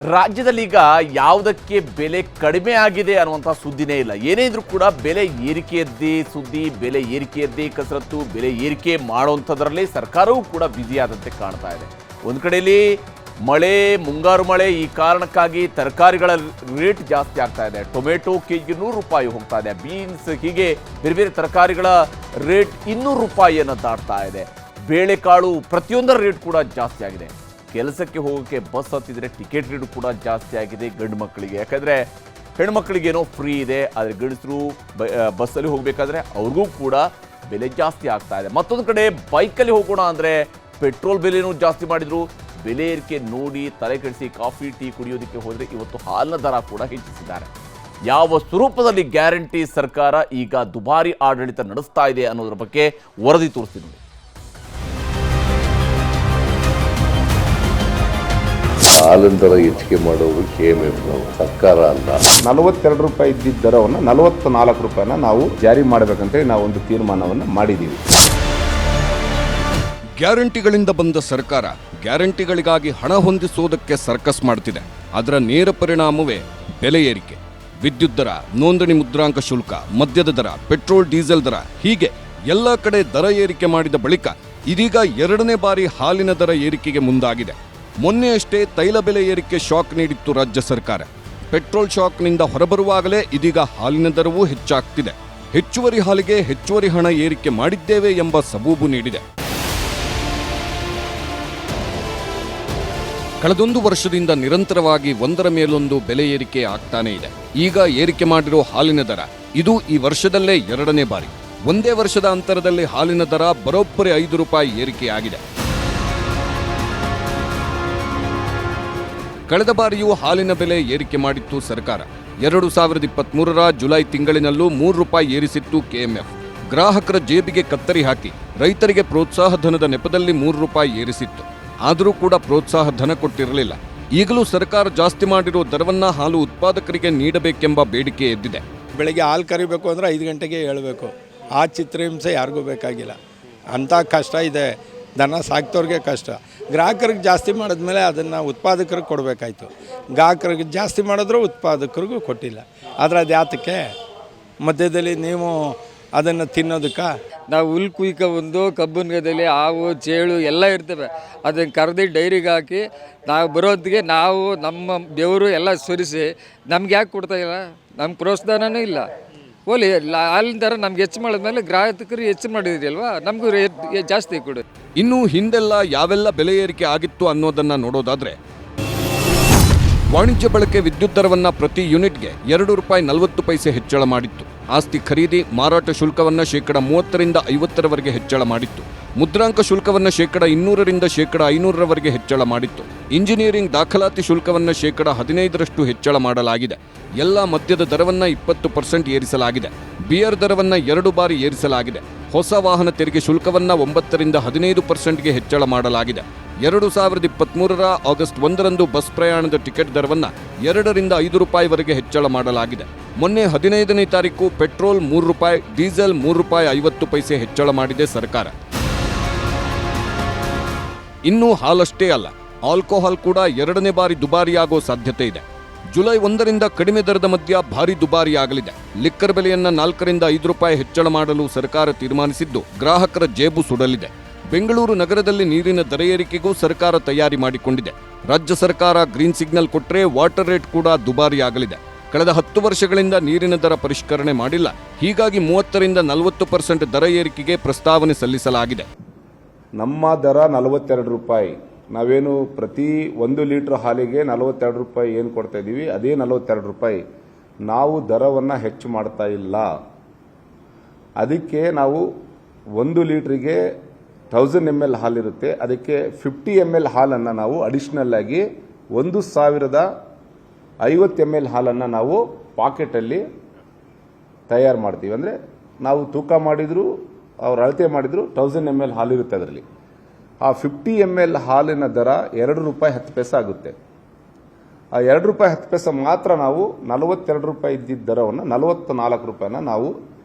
ರಾಜ್ಯದಲ್ಲಿ ಈಗ ಯಾವುದಕ್ಕೆ ಬೆಲೆ ಕಡಿಮೆ ಆಗಿದೆ ಅನ್ನುವಂಥ ಸುದ್ದಿನೇ ಇಲ್ಲ. ಏನೇ ಇದ್ರೂ ಕೂಡ ಬೆಲೆ ಏರಿಕೆಯದ್ದೇ ಸುದ್ದಿ, ಬೆಲೆ ಏರಿಕೆಯದ್ದೇ ಕಸರತ್ತು, ಬೆಲೆ ಏರಿಕೆ ಮಾಡುವಂಥದ್ರಲ್ಲಿ ಸರ್ಕಾರವೂ ಕೂಡ ಬ್ಯುಸಿಯಾದಂತೆ ಕಾಣ್ತಾ ಇದೆ. ಒಂದು ಕಡೆಯಲ್ಲಿ ಮಳೆ, ಮುಂಗಾರು ಮಳೆ, ಈ ಕಾರಣಕ್ಕಾಗಿ ತರಕಾರಿಗಳ ರೇಟ್ ಜಾಸ್ತಿ ಆಗ್ತಾ ಇದೆ. ಟೊಮೆಟೊ ಕೆಜಿಗೆ 100 ರೂಪಾಯಿ ಹೋಗ್ತಾ ಇದೆ. ಬೀನ್ಸ್, ಹೀಗೆ ಬೇರೆ ಬೇರೆ ತರಕಾರಿಗಳ ರೇಟ್ 200 ರೂಪಾಯಿಯನ್ನು ದಾಟ್ತಾ ಇದೆ. ಬೇಳೆಕಾಳು ಪ್ರತಿಯೊಂದರ ರೇಟ್ ಕೂಡ ಜಾಸ್ತಿ ಆಗಿದೆ. ಕೆಲಸಕ್ಕೆ ಹೋಗೋಕ್ಕೆ ಬಸ್ ಹತ್ತಿದ್ರೆ ಟಿಕೆಟ್ ರೇಟ್ ಕೂಡ ಜಾಸ್ತಿ ಆಗಿದೆ ಗಂಡು ಮಕ್ಕಳಿಗೆ. ಯಾಕಂದರೆ ಹೆಣ್ಮಕ್ಳಿಗೇನೋ ಫ್ರೀ ಇದೆ, ಆದರೆ ಗಂಡಸರು ಬಸ್ಸಲ್ಲಿ ಹೋಗಬೇಕಾದ್ರೆ ಅವ್ರಿಗೂ ಕೂಡ ಬೆಲೆ ಜಾಸ್ತಿ ಆಗ್ತಾ ಇದೆ. ಮತ್ತೊಂದು ಕಡೆ ಬೈಕಲ್ಲಿ ಹೋಗೋಣ ಅಂದರೆ ಪೆಟ್ರೋಲ್ ಬೆಲೆನೂ ಜಾಸ್ತಿ ಮಾಡಿದರು. ಬೆಲೆ ಏರಿಕೆ ನೋಡಿ ತಲೆ ಕೆಡಿಸಿ ಕಾಫಿ ಟೀ ಕುಡಿಯೋದಕ್ಕೆ ಹೋದರೆ ಇವತ್ತು ಹಾಲಿನ ದರ ಕೂಡ ಹೆಚ್ಚಿಸಿದ್ದಾರೆ. ಯಾವ ಸ್ವರೂಪದಲ್ಲಿ ಗ್ಯಾರಂಟಿ ಸರ್ಕಾರ ಈಗ ದುಬಾರಿ ಆಡಳಿತ ನಡೆಸ್ತಾ ಇದೆ ಅನ್ನೋದ್ರ ಬಗ್ಗೆ ವರದಿ ತೋರಿಸ್ತೀನಿ ನೋಡಿ. ಹಾಲಿನ ದರ ಹೆಚ್ಚಿಗೆ ಮಾಡೋದು KMF ಸರ್ಕಾರ ಅಲ್ಲ. 42 ರೂಪಾಯಿ ಇದ್ದಿದ್ದ ದರವನ್ನು 44 ರೂಪಾಯಿನ ನಾವು ಜಾರಿ ಮಾಡಬೇಕಂತೇಳಿ ನಾವು ಒಂದು ತೀರ್ಮಾನವನ್ನು ಮಾಡಿದ್ದೀವಿ. ಗ್ಯಾರಂಟಿಗಳಿಂದ ಬಂದ ಸರ್ಕಾರ ಗ್ಯಾರಂಟಿಗಳಿಗಾಗಿ ಹಣ ಹೊಂದಿಸುವುದಕ್ಕೆ ಸರ್ಕಸ್ ಮಾಡ್ತಿದೆ. ಅದರ ನೇರ ಪರಿಣಾಮವೇ ಬೆಲೆ ಏರಿಕೆ. ವಿದ್ಯುತ್ ದರ, ನೋಂದಣಿ ಮುದ್ರಾಂಕ ಶುಲ್ಕ, ಮದ್ಯದ ದರ, ಪೆಟ್ರೋಲ್ ಡೀಸೆಲ್ ದರ, ಹೀಗೆ ಎಲ್ಲ ಕಡೆ ದರ ಏರಿಕೆ ಮಾಡಿದ ಬಳಿಕ ಇದೀಗ 2ನೇ ಬಾರಿ ಹಾಲಿನ ದರ ಏರಿಕೆಗೆ ಮುಂದಾಗಿದೆ. ಮೊನ್ನೆಯಷ್ಟೇ ತೈಲ ಬೆಲೆ ಏರಿಕೆ ಶಾಕ್ ನೀಡಿತ್ತು ರಾಜ್ಯ ಸರ್ಕಾರ. ಪೆಟ್ರೋಲ್ ಶಾಕ್ನಿಂದ ಹೊರಬರುವಾಗಲೇ ಇದೀಗ ಹಾಲಿನ ದರವೂ ಹೆಚ್ಚಾಗ್ತಿದೆ. ಹೆಚ್ಚುವರಿ ಹಾಲಿಗೆ ಹೆಚ್ಚುವರಿ ಹಣ ಏರಿಕೆ ಮಾಡಿದ್ದೇವೆ ಎಂಬ ಸಬೂಬು ನೀಡಿದೆ. ಕಳೆದೊಂದು ವರ್ಷದಿಂದ ನಿರಂತರವಾಗಿ ಒಂದರ ಮೇಲೊಂದು ಬೆಲೆ ಏರಿಕೆ ಆಗ್ತಾನೇ ಇದೆ. ಈಗ ಏರಿಕೆ ಮಾಡಿರೋ ಹಾಲಿನ ದರ ಇದು ಈ ವರ್ಷದಲ್ಲೇ 2ನೇ ಬಾರಿ. ಒಂದೇ ವರ್ಷದ ಅಂತರದಲ್ಲಿ ಹಾಲಿನ ದರ ಬರೋಬ್ಬರಿ 5 ರೂಪಾಯಿ ಏರಿಕೆಯಾಗಿದೆ. ಕಳೆದ ಬಾರಿಯೂ ಹಾಲಿನ ಬೆಲೆ ಏರಿಕೆ ಮಾಡಿತ್ತು ಸರ್ಕಾರ. 2023ರ ಜುಲೈ ತಿಂಗಳಿನಲ್ಲೂ 3 ರೂಪಾಯಿ ಏರಿಸಿತ್ತು KMF. ಗ್ರಾಹಕರ ಜೇಬಿಗೆ ಕತ್ತರಿ ಹಾಕಿ ರೈತರಿಗೆ ಪ್ರೋತ್ಸಾಹ ಧನದ ನೆಪದಲ್ಲಿ 3 ರೂಪಾಯಿ ಏರಿಸಿತ್ತು. ಆದರೂ ಕೂಡ ಪ್ರೋತ್ಸಾಹ ಧನ ಕೊಟ್ಟಿರಲಿಲ್ಲ. ಈಗಲೂ ಸರ್ಕಾರ ಜಾಸ್ತಿ ಮಾಡಿರೋ ದರವನ್ನ ಹಾಲು ಉತ್ಪಾದಕರಿಗೆ ನೀಡಬೇಕೆಂಬ ಬೇಡಿಕೆ ಎದ್ದಿದೆ. ಬೆಳಗ್ಗೆ ಹಾಲು ಕರಿಬೇಕು ಅಂದರೆ 5 ಗಂಟೆಗೆ ಹೇಳಬೇಕು. ಆ ಚಿತ್ರಹಿಂಸೆ ಯಾರಿಗೂ ಬೇಕಾಗಿಲ್ಲ. ಅಂಥ ಕಷ್ಟ ಇದೆ. ದನ ಸಾಕ್ತವ್ರಿಗೆ ಕಷ್ಟ. ಗ್ರಾಹಕರಿಗೆ ಜಾಸ್ತಿ ಮಾಡಿದ್ಮೇಲೆ ಅದನ್ನು ಉತ್ಪಾದಕರಿಗೆ ಕೊಡಬೇಕಾಯ್ತು. ಗ್ರಾಹಕರಿಗೆ ಜಾಸ್ತಿ ಮಾಡಿದ್ರು ಉತ್ಪಾದಕರಿಗೂ ಕೊಟ್ಟಿಲ್ಲ. ಆದರೆ ಅದು ಯಾತಕ್ಕೆ? ಮಧ್ಯದಲ್ಲಿ ನೀವು ಅದನ್ನು ತಿನ್ನೋದಕ್ಕೆ ನಾವು ಹುಲ್ ಕುಯ್ಕ ಬಂದು ಕಬ್ಬನ ಗದಲ್ಲಿ ಹಾವು ಚೇಳು ಎಲ್ಲ ಇರ್ತವೆ. ಅದನ್ನು ಕರೆದು ಡೈರಿಗೆ ಹಾಕಿ ನಾವು ಬರೋದಕ್ಕೆ ನಾವು ನಮ್ಮ ಬೆವರು ಎಲ್ಲ ಸುರಿಸಿ ನಮ್ಗೆ ಯಾಕೆ ಕೊಡ್ತಾಯಿಲ್ಲ? ನಮ್ಗೆ ಪ್ರೋತ್ಸಾಹನೂ ಇಲ್ಲ. ಓಲಿ ಹಾಲಿನ ದರ ನಮ್ಗೆ ಹೆಚ್ಚು ಮಾಡಿದ್ಮೇಲೆ ಗ್ರಾಹಕರು ಹೆಚ್ಚು ಮಾಡಿದ್ರಿ ಅಲ್ವಾ, ನಮಗೂ ಜಾಸ್ತಿ ಕೊಡು. ಇನ್ನು ಹಿಂದೆಲ್ಲ ಯಾವೆಲ್ಲ ಬೆಲೆ ಏರಿಕೆ ಆಗಿತ್ತು ಅನ್ನೋದನ್ನ ನೋಡೋದಾದ್ರೆ, ವಾಣಿಜ್ಯ ಬಳಕೆ ವಿದ್ಯುತ್ ದರವನ್ನ ಪ್ರತಿ ಯೂನಿಟ್ಗೆ 2 ರೂಪಾಯಿ 40 ಪೈಸೆ ಹೆಚ್ಚಳ ಮಾಡಿತ್ತು. ಆಸ್ತಿ ಖರೀದಿ ಮಾರಾಟ ಶುಲ್ಕವನ್ನ 30% 50% ಹೆಚ್ಚಳ ಮಾಡಿತ್ತು. ಮುದ್ರಾಂಕ ಶುಲ್ಕವನ್ನ 200% 500% ಹೆಚ್ಚಳ ಮಾಡಿತ್ತು. ಇಂಜಿನಿಯರಿಂಗ್ ದಾಖಲಾತಿ ಶುಲ್ಕವನ್ನ 15% ಹೆಚ್ಚಳ ಮಾಡಲಾಗಿದೆ. ಎಲ್ಲ ಮದ್ಯದ ದರವನ್ನ 20% ಏರಿಸಲಾಗಿದೆ. ಬಿಯರ್ ದರವನ್ನ 2 ಬಾರಿ ಏರಿಸಲಾಗಿದೆ. ಹೊಸ ವಾಹನ ತೆರಿಗೆ ಶುಲ್ಕವನ್ನ 9% 15% ಹೆಚ್ಚಳ ಮಾಡಲಾಗಿದೆ. 2023ರ ಆಗಸ್ಟ್ 1ರಂದು ಬಸ್ ಪ್ರಯಾಣದ ಟಿಕೆಟ್ ದರವನ್ನ 2ರಿಂದ 5 ರೂಪಾಯಿವರೆಗೆ ಹೆಚ್ಚಳ ಮಾಡಲಾಗಿದೆ. ಮೊನ್ನೆ 15ನೇ ತಾರೀಕು ಪೆಟ್ರೋಲ್ 3 ರೂಪಾಯಿ, ಡೀಸೆಲ್ 3 ರೂಪಾಯಿ 50 ಪೈಸೆ ಹೆಚ್ಚಳ ಮಾಡಿದೆ ಸರ್ಕಾರ. ಇನ್ನೂ ಹಾಲಷ್ಟೇ ಅಲ್ಲ, ಆಲ್ಕೋಹಾಲ್ ಕೂಡ 2ನೇ ಬಾರಿ ದುಬಾರಿಯಾಗೋ ಸಾಧ್ಯತೆ ಇದೆ. ಜುಲೈ 1ರಿಂದ ಕಡಿಮೆ ದರದ ಮದ್ಯ ಭಾರಿ ದುಬಾರಿಯಾಗಲಿದೆ. ಲಿಕ್ಕರ್ ಬೆಲೆಯನ್ನ 4ರಿಂದ 5 ರೂಪಾಯಿ ಹೆಚ್ಚಳ ಮಾಡಲು ಸರ್ಕಾರ ತೀರ್ಮಾನಿಸಿದ್ದು ಗ್ರಾಹಕರ ಜೇಬು ಸುಡಲಿದೆ. ಬೆಂಗಳೂರು ನಗರದಲ್ಲಿ ನೀರಿನ ದರ ಏರಿಕೆಗೂ ಸರ್ಕಾರ ತಯಾರಿ ಮಾಡಿಕೊಂಡಿದೆ. ರಾಜ್ಯ ಸರ್ಕಾರ ಗ್ರೀನ್ ಸಿಗ್ನಲ್ ಕೊಟ್ಟರೆ ವಾಟರ್ ರೇಟ್ ಕೂಡ ದುಬಾರಿಯಾಗಲಿದೆ. ಕಳೆದ 10 ವರ್ಷಗಳಿಂದ ನೀರಿನ ದರ ಪರಿಷ್ಕರಣೆ ಮಾಡಿಲ್ಲ. ಹೀಗಾಗಿ 30ರಿಂದ 40% ದರ ಏರಿಕೆಗೆ ಪ್ರಸ್ತಾವನೆ ಸಲ್ಲಿಸಲಾಗಿದೆ. ನಮ್ಮ ದರ 42 ರೂಪಾಯಿ. ನಾವೇನು ಪ್ರತಿ 1 ಲೀಟರ್ ಹಾಲಿಗೆ 42 ರೂಪಾಯಿ ಏನು ಕೊಡ್ತಾ ಇದ್ದೀವಿ, ಅದೇ 42 ರೂಪಾಯಿ. ನಾವು ದರವನ್ನು ಹೆಚ್ಚು ಮಾಡ್ತಾ ಇಲ್ಲ. ಅದಕ್ಕೆ ನಾವು 1 ಲೀಟ್ರಿಗೆ 1000 ml ಹಾಲಿರುತ್ತೆ, ಅದಕ್ಕೆ 50 ml ಹಾಲನ್ನು ನಾವು ಅಡಿಷನಲ್ ಆಗಿ 1050 ml ಹಾಲನ್ನು ನಾವು ಪಾಕೆಟಲ್ಲಿ ತಯಾರು ಮಾಡ್ತೀವಿ. ಅಂದರೆ ನಾವು ತೂಕ ಮಾಡಿದ್ರು, ಅವ್ರು ಅಳತೆ ಮಾಡಿದ್ರು 1000 ml ಹಾಲಿರುತ್ತೆ. ಅದರಲ್ಲಿ ಆ 50 ml ಹಾಲಿನ ದರ 2 ರೂಪಾಯಿ 10 ಪೈಸೆ ಆಗುತ್ತೆ. ಆ 2 ರೂಪಾಯಿ 10 ಪೈಸೆ ಮಾತ್ರ ನಾವು 42 ರೂಪಾಯಿ ಇದ್ದಿದ್ದ ದರವನ್ನು 44 ರೂಪಾಯಿನ ನಾವು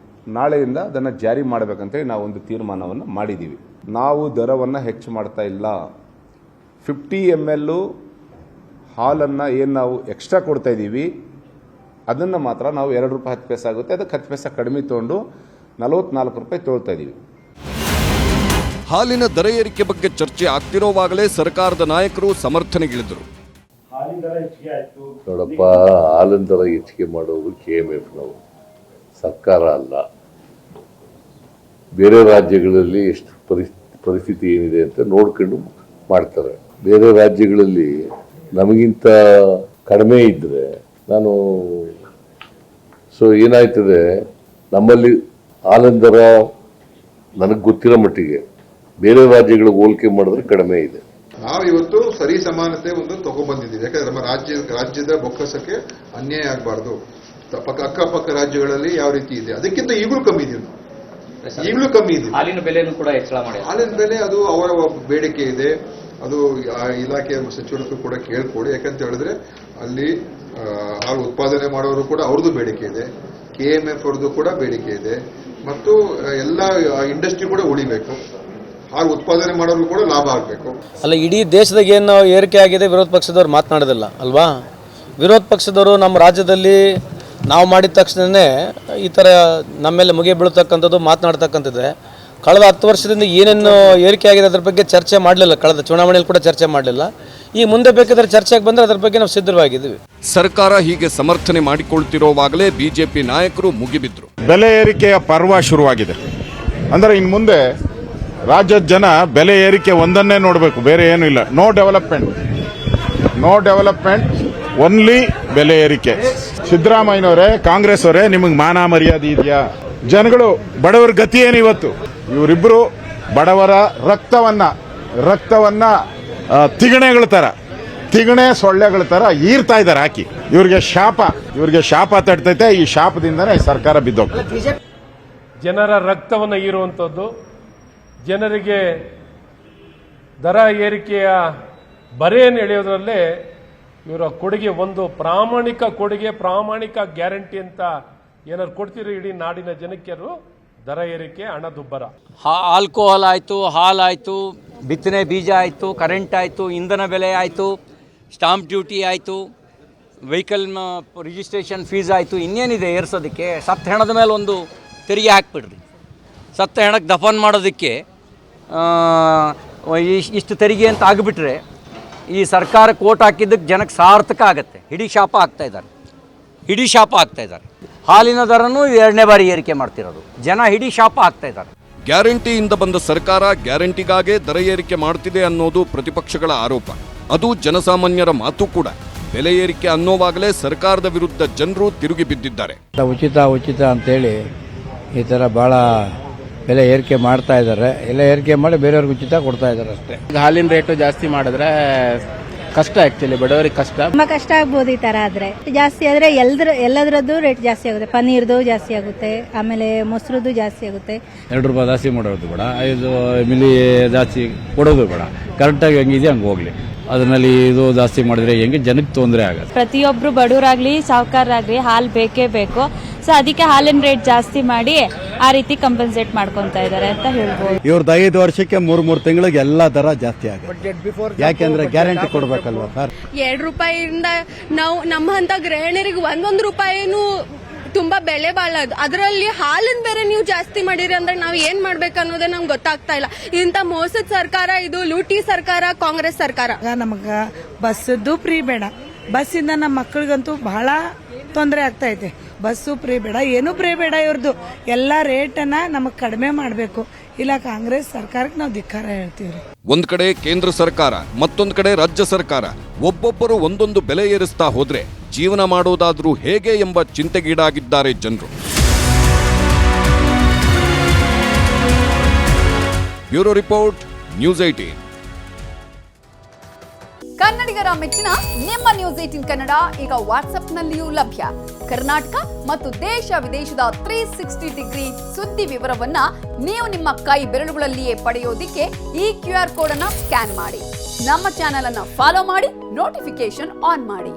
ನಾಳೆಯಿಂದ ಅದನ್ನು ಜಾರಿ ಮಾಡಬೇಕಂತೇಳಿ ನಾವು ಒಂದು ತೀರ್ಮಾನವನ್ನು ಮಾಡಿದ್ದೀವಿ. ನಾವು ದರವನ್ನು ಹೆಚ್ಚು ಮಾಡ್ತಾ ಇಲ್ಲ. 50 ml ಹಾಲನ್ನು ಏನು ನಾವು ಎಕ್ಸ್ಟ್ರಾ ಕೊಡ್ತಾ ಇದ್ದೀವಿ ಅದನ್ನು ಮಾತ್ರ ನಾವು 2 ರೂಪಾಯಿ 10 ಪೈಸೆ ಆಗುತ್ತೆ, ಅದಕ್ಕೆ 10 ಪೈಸೆ ಕಡಿಮೆ ತೊಗೊಂಡು 44 ರೂಪಾಯಿ ತೊಗೊಳ್ತಾ ಇದ್ದೀವಿ. ಹಾಲಿನ ದರ ಏರಿಕೆ ಬಗ್ಗೆ ಚರ್ಚೆ ಆಗ್ತಿರೋವಾಗಲೇ ಸರ್ಕಾರದ ನಾಯಕರು ಸಮರ್ಥನೆಗಿಳಿದರು. ನೋಡಪ್ಪ, ಹಾಲಿನ ದರ ಹೆಚ್ಚಿಗೆ ಮಾಡೋರು KMF ನಾವು, ಸರ್ಕಾರ ಅಲ್ಲ. ಬೇರೆ ರಾಜ್ಯಗಳಲ್ಲಿ ಎಷ್ಟು ಪರಿಸ್ಥಿತಿ ಏನಿದೆ ಅಂತ ನೋಡ್ಕೊಂಡು ಮಾಡ್ತಾರೆ. ಬೇರೆ ರಾಜ್ಯಗಳಲ್ಲಿ ನಮಗಿಂತ ಕಡಿಮೆ ಇದ್ದರೆ ಏನಾಯ್ತದೆ, ನಮ್ಮಲ್ಲಿ ಹಾಲಿನ ದರ ನನಗೆ ಗೊತ್ತಿರೋ ಮಟ್ಟಿಗೆ ಬೇರೆ ರಾಜ್ಯಗಳಿಗೆ ಹೋಲಿಕೆ ಮಾಡಿದ್ರೆ ಕಡಿಮೆ ಇದೆ. ನಾವು ಇವತ್ತು ಸರಿ ಸಮಾನತೆ ಒಂದು ತಗೊಬಂದಿದ್ದೀವಿ. ಯಾಕಂದ್ರೆ ನಮ್ಮ ರಾಜ್ಯದ ಬೊಕ್ಕಸಕ್ಕೆ ಅನ್ಯಾಯ ಆಗಬಾರ್ದು. ಅಕ್ಕಪಕ್ಕ ರಾಜ್ಯಗಳಲ್ಲಿ ಯಾವ ರೀತಿ ಇದೆ ಅದಕ್ಕಿಂತ ಈಗಲೂ ಕಮ್ಮಿ ಇದೆ, ಈಗಲೂ ಕಮ್ಮಿ ಇದೆ. ಹಾಲಿನ ಬೆಲೆಯನ್ನು ಕೂಡ ಹೆಚ್ಚಳ ಮಾಡಿ, ಹಾಲಿನ ಬೆಲೆ ಅದು ಅವರ ಬೇಡಿಕೆ ಇದೆ. ಅದು ಇಲಾಖೆಯ ಸಚಿವರಿಗೂ ಕೂಡ ಕೇಳ್ಕೊಡಿ. ಯಾಕಂತ ಹೇಳಿದ್ರೆ ಅಲ್ಲಿ ಹಾಲು ಉತ್ಪಾದನೆ ಮಾಡೋರು ಕೂಡ ಅವ್ರದ್ದು ಬೇಡಿಕೆ ಇದೆ, KMF ಅವ್ರದ್ದು ಕೂಡ ಬೇಡಿಕೆ ಇದೆ, ಮತ್ತು ಎಲ್ಲ ಇಂಡಸ್ಟ್ರಿ ಕೂಡ ಉಳಿಬೇಕು, ಹಾಲು ಉತ್ಪಾದನೆ ಮಾಡೋರು ಕೂಡ ಲಾಭ ಆಗಬೇಕು. ಅಲ್ಲ, ಇಡೀ ದೇಶದಾಗ ಏನು ಏರಿಕೆ ಆಗಿದೆ ವಿರೋಧ ಪಕ್ಷದವ್ರು ಮಾತನಾಡೋದಿಲ್ಲ ಅಲ್ವಾ? ವಿರೋಧ ಪಕ್ಷದವರು ನಮ್ಮ ರಾಜ್ಯದಲ್ಲಿ ನಾವು ಮಾಡಿದ ತಕ್ಷಣವೇ ಈ ಥರ ನಮ್ಮೆಲ್ಲ ಮುಗಿ ಬೀಳ್ತಕ್ಕಂಥದ್ದು ಮಾತನಾಡ್ತಕ್ಕಂಥದ್ದೇ. ಕಳೆದ 10 ವರ್ಷದಿಂದ ಏನೇನು ಏರಿಕೆ ಆಗಿದೆ ಅದ್ರ ಬಗ್ಗೆ ಚರ್ಚೆ ಮಾಡಲಿಲ್ಲ, ಕಳೆದ ಚುನಾವಣೆಯಲ್ಲಿ ಕೂಡ ಚರ್ಚೆ ಮಾಡಲಿಲ್ಲ. ಈ ಮುಂದೆ ಬೇಕಾದ್ರೆ ಚರ್ಚೆಗೆ ಬಂದರೆ ಅದ್ರ ಬಗ್ಗೆ ನಾವು ಸಿದ್ಧವಾಗಿದ್ದೀವಿ. ಸರ್ಕಾರ ಹೀಗೆ ಸಮರ್ಥನೆ ಮಾಡಿಕೊಳ್ತಿರೋವಾಗಲೇ ಬಿಜೆಪಿ ನಾಯಕರು ಮುಗಿಬಿದ್ರು. ಬೆಲೆ ಏರಿಕೆಯ ಪರ್ವ ಶುರುವಾಗಿದೆ. ಅಂದರೆ ಇನ್ನು ಮುಂದೆ ರಾಜ್ಯದ ಜನ ಬೆಲೆ ಏರಿಕೆ ಒಂದನ್ನೇ ನೋಡಬೇಕು, ಬೇರೆ ಏನೂ ಇಲ್ಲ. ನೋ ಡೆವಲಪ್ಮೆಂಟ್, ಓನ್ಲಿ ಬೆಲೆ ಏರಿಕೆ. ಸಿದ್ದರಾಮಯ್ಯನವರೇ, ಕಾಂಗ್ರೆಸ್ ಅವರೇ, ನಿಮಗೆ ಮಾನ ಮರ್ಯಾದೆ ಇದೆಯಾ? ಜನಗಳು, ಬಡವರ ಗತಿ ಏನು ಇವತ್ತು? ಇವರಿಬ್ಬರು ಬಡವರ ರಕ್ತವನ್ನ ತಿಗಣೆ ಸೊಳ್ಳೆಗಳ ತರ ಈರ್ತಾ ಇದ್ದಾರೆ ಹಾಕಿ. ಇವ್ರಿಗೆ ಶಾಪ ತಡ್ತೈತೆ. ಈ ಶಾಪದಿಂದನೇ ಸರ್ಕಾರ ಬಿದ್ದೋಗ್ತದೆ. ಜನರ ರಕ್ತವನ್ನು ಈರುವಂಥದ್ದು, ಜನರಿಗೆ ದರ ಏರಿಕೆಯ ಬರೆಯನ್ನು ಎಳೆಯೋದ್ರಲ್ಲೇ ಇವರ ಕೊಡುಗೆ ಒಂದು ಪ್ರಾಮಾಣಿಕ ಕೊಡುಗೆ, ಪ್ರಾಮಾಣಿಕ ಗ್ಯಾರಂಟಿ ಅಂತ ಏನಾದ್ರು ಕೊಡ್ತಿರೋ ಇಡೀ ನಾಡಿನ ಜನಕ್ಕೆ ದರ ಏರಿಕೆ, ಹಣದುಬ್ಬರ. ಆಲ್ಕೋಹಾಲ್ ಆಯಿತು, ಹಾಲಾಯಿತು, ಬಿತ್ತನೆ ಬೀಜ ಆಯಿತು, ಕರೆಂಟ್ ಆಯಿತು, ಇಂಧನ ಬೆಲೆ ಆಯಿತು, ಸ್ಟಾಂಪ್ ಡ್ಯೂಟಿ ಆಯಿತು, ವೆಹಿಕಲ್ ರಿಜಿಸ್ಟ್ರೇಷನ್ ಫೀಸ್ ಆಯಿತು. ಇನ್ನೇನಿದೆ ಏರ್ಸೋದಕ್ಕೆ? ಸತ್ತ ಹೆಣದ ಮೇಲೆ ಒಂದು ತೆರಿಗೆ ಹಾಕ್ಬಿಡ್ರಿ. ಸತ್ತ ಹೆಣಕ್ಕೆ ದಫನ್ ಮಾಡೋದಕ್ಕೆ ಇಷ್ಟು ತೆರಿಗೆ ಅಂತ ಆಗಿಬಿಟ್ರೆ ಈ ಸರ್ಕಾರ ಕೋಟ್ ಹಾಕಿದ್ದಕ್ಕೆ ಜನಕ್ಕೆ ಸಾರ್ಥಕ ಆಗುತ್ತೆ. ಹಿಡಿ ಶಾಪ ಆಗ್ತಾ ಇದ್ದಾರೆ. ಹಾಲಿನ ದರನೂ 2ನೇ ಬಾರಿ ಏರಿಕೆ ಮಾಡ್ತಿರೋದು. ಜನ ಹಿಡಿ ಶಾಪ ಆಗ್ತಾ ಇದ್ದಾರೆ. ಗ್ಯಾರಂಟಿಯಿಂದ ಬಂದ ಸರ್ಕಾರ ಗ್ಯಾರಂಟಿಗಾಗೇ ದರ ಏರಿಕೆ ಮಾಡ್ತಿದೆ ಅನ್ನೋದು ಪ್ರತಿಪಕ್ಷಗಳ ಆರೋಪ. ಅದು ಜನಸಾಮಾನ್ಯರ ಮಾತು ಕೂಡ. ಬೆಲೆ ಏರಿಕೆ ಅನ್ನೋವಾಗಲೇ ಸರ್ಕಾರದ ವಿರುದ್ಧ ಜನರು ತಿರುಗಿ ಬಿದ್ದಿದ್ದಾರೆ. ಉಚಿತ ಅಂತೇಳಿ ಈ ಥರ ಭಾಳ ಬೆಲೆ ಏರಿಕೆ ಮಾಡ್ತಾ ಇದ್ದಾರೆ. ಎಲ್ಲ ಏರಿಕೆ ಮಾಡಿ ಬೇರೆಯವ್ರಿಗೆ ಉಚಿತ ಕೊಡ್ತಾ ಇದ್ದಾರೆ ಅಷ್ಟೇ. ಹಾಲಿನ ರೇಟು ಜಾಸ್ತಿ ಮಾಡಿದ್ರೆ ಕಷ್ಟ, ಆಕ್ಚುಲಿ ಬಡವರಿಗೆ ಕಷ್ಟ, ತುಂಬಾ ಕಷ್ಟ ಆಗ್ಬೋದು. ಈ ತರ ಆದ್ರೆ ಜಾಸ್ತಿ ಆದ್ರೆ ಎಲ್ಲದರದ್ದು ರೇಟ್ ಜಾಸ್ತಿ ಆಗುತ್ತೆ. ಪನ್ನೀರ್ದು ಜಾಸ್ತಿ ಆಗುತ್ತೆ, ಆಮೇಲೆ ಮೊಸರದ್ದು ಜಾಸ್ತಿ ಆಗುತ್ತೆ. 2 ರೂಪಾಯಿ ಜಾಸ್ತಿ ಮಾಡೋದು ಬೇಡ, 5 ಮಿಲಿ ಜಾಸ್ತಿ ಕೊಡೋದು ಬೇಡ. ಕರೆಕ್ಟಾಗಿ ಹೆಂಗಿದೆ ಹಂಗೆ ಹೋಗ್ಲಿ. ಅದರಲ್ಲಿ ಇದು ಜಾಸ್ತಿ ಮಾಡಿದ್ರೆ ಹೆಂಗೆ ಜನಕ್ಕೆ ತೊಂದರೆ ಆಗುತ್ತೆ. ಪ್ರತಿಯೊಬ್ರು ಬಡವರಾಗ್ಲಿ ಸಾಹುಕಾರರಾಗ್ಲಿ ಹಾಲು ಬೇಕೇ ಬೇಕು. ಸೊ ಅದಕ್ಕೆ ಹಾಲಿನ ರೇಟ್ ಜಾಸ್ತಿ ಮಾಡಿ ಆ ರೀತಿ ಕಂಪನ್ಸೇಟ್ ಮಾಡ್ಕೊಂತ ಇದ್ದಾರೆ ಅಂತ ಹೇಳ್ಬೋದು. ಇವ್ರದ್ದು 5 ವರ್ಷಕ್ಕೆ 3 ತಿಂಗಳಿಗೆ ಎಲ್ಲಾ ದರ ಜಾಸ್ತಿ ಆಗುತ್ತೆ. ಯಾಕೆಂದ್ರೆ ಗ್ಯಾರಂಟಿ ಕೊಡ್ಬೇಕಲ್ವಾ ಸರ್? 2 ರೂಪಾಯಿಯಿಂದ ನಾವು ನಮ್ಮಂತ ಗೃಹಿಣಿಯರಿಗೆ 1 ರೂಪಾಯಿನೂ ತುಂಬಾ ಬೆಲೆ ಬಾಳದು. ಅದರಲ್ಲಿ ಹಾಲಿನ ಬೇರೆ ನೀವು ಜಾಸ್ತಿ ಮಾಡಿರಿ ಅಂದ್ರೆ ನಾವು ಏನ್ ಮಾಡ್ಬೇಕು ಅನ್ನೋದೇ ನಮ್ಗೆ ಗೊತ್ತಾಗ್ತಾ ಇಲ್ಲ. ಇಂತ ಮೋಸದ ಸರ್ಕಾರ ಇದು, ಲೂಟಿ ಸರ್ಕಾರ, ಕಾಂಗ್ರೆಸ್ ಸರ್ಕಾರ. ನಮಗ ಬಸ್ಸದ್ದು ಫ್ರೀ ಬೇಡ, ಬಸ್ಸಿಂದ ನಮ್ಮ ಮಕ್ಕಳಿಗಂತೂ ಬಹಳ ತೊಂದರೆ ಆಗ್ತಾ ಇದೆ. ಬಸ್ಸು ಫ್ರೀ ಬೇಡ, ಏನು ಫ್ರೀ ಬೇಡ. ಇವ್ರದ್ದು ಎಲ್ಲ ರೇಟನ್ನ ನಮಗ್ ಕಡಿಮೆ ಮಾಡಬೇಕು. ಇಲ್ಲ ಕಾಂಗ್ರೆಸ್ ಸರ್ಕಾರಕ್ಕೆ ನಾವು ಧಿಕ್ಕಾರ ಹೇಳ್ತೀವಿ. ಒಂದ್ ಕಡೆ ಕೇಂದ್ರ ಸರ್ಕಾರ, ಮತ್ತೊಂದ್ ಕಡೆ ರಾಜ್ಯ ಸರ್ಕಾರ ಒಬ್ಬೊಬ್ಬರು ಒಂದೊಂದು ಬೆಲೆ ಏರಿಸ್ತಾ ಹೋದ್ರೆ ಜೀವನ ಮಾಡೋದಾದ್ರೂ ಹೇಗೆ ಎಂಬ ಚಿಂತೆಗೀಡಾಗಿದ್ದಾರೆ ಜನರು. Bureau report, news 18. ಕನ್ನಡಿಗರ ಮೆಚ್ಚಿನ ನಿಮ್ಮ ನ್ಯೂಸ್ 18 ಕನ್ನಡ ಈಗ ವಾಟ್ಸ್ಆಪ್ನಲ್ಲಿಯೂ ಲಭ್ಯ. ಕರ್ನಾಟಕ ಮತ್ತು ದೇಶ ವಿದೇಶದ 360 ಡಿಗ್ರಿ ಸುದ್ದಿ ವಿವರವನ್ನ ನೀವು ನಿಮ್ಮ ಕೈ ಬೆರಳುಗಳಲ್ಲಿಯೇ ಪಡೆಯೋದಿಕ್ಕೆ ಈ QR ಕೋಡ್ ಅನ್ನ ಸ್ಕ್ಯಾನ್ ಮಾಡಿ. ನಮ್ಮ ಚಾನೆಲ್ ಅನ್ನ ಫಾಲೋ ಮಾಡಿ, ನೋಟಿಫಿಕೇಶನ್ ಆನ್ ಮಾಡಿ.